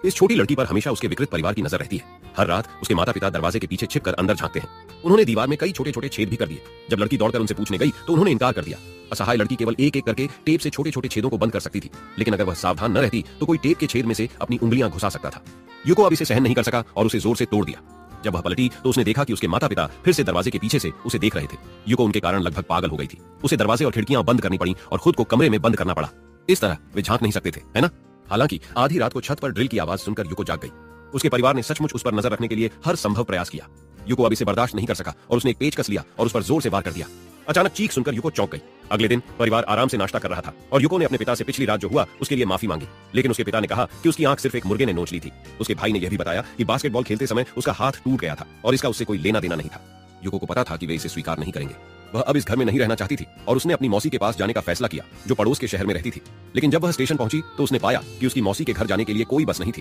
इस छोटी लड़की पर हमेशा उसके विकृत परिवार की नजर रहती है। हर रात उसके माता पिता दरवाजे के पीछे छिपकर अंदर झांकते हैं। उन्होंने दीवार में कई छोटे छोटे छेद भी कर दिए। जब लड़की दौड़कर उनसे पूछने गई तो उन्होंने इनकार कर दिया। असहाय लड़की केवल एक एक करके टेप से छोटे छोटे छेदों को बंद कर सकती थी, लेकिन अगर वह सावधान न रहती तो कोई टेप के छेद में से अपनी उंगलियां घुसा सकता था। युको अब इसे सहन नहीं कर सका और उसे जोर से तोड़ दिया। जब वह पलटी तो उसने देखा कि उसके माता पिता फिर से दरवाजे के पीछे से उसे देख रहे थे। युको उनके कारण लगभग पागल हो गई थी। उसे दरवाजे और खिड़कियां बंद करनी पड़ी और खुद को कमरे में बंद करना पड़ा। इस तरह वे झांक नहीं सकते थे, है ना? हालांकि आधी रात को छत पर ड्रिल की आवाज सुनकर युको जाग गई। उसके परिवार ने सचमुच उस पर नजर रखने के लिए हर संभव प्रयास किया। युको अब इसे बर्दाश्त नहीं कर सका और उसने एक पेचकस लिया और उस पर जोर से वार कर दिया। अचानक चीख सुनकर युको चौंक गई। अगले दिन परिवार आराम से नाश्ता कर रहा था और युको ने अपने पिता से पिछली रात जो हुआ उसके लिए माफी मांगी, लेकिन उसके पिता ने कहा कि उसकी आंख सिर्फ एक मुर्गे ने नोच ली थी। उसके भाई ने यह भी बताया कि बास्केटबॉल खेलते समय उसका हाथ टूट गया था और इसका उससे कोई लेना देना नहीं था। युको को पता था कि वे इसे स्वीकार नहीं करेंगे। वह अब इस घर में नहीं रहना चाहती थी और उसने अपनी मौसी के पास जाने का फैसला किया, जो पड़ोस के शहर में रहती थी। लेकिन जब वह स्टेशन पहुंची तो उसने पाया कि उसकी मौसी के घर जाने के लिए कोई बस नहीं थी।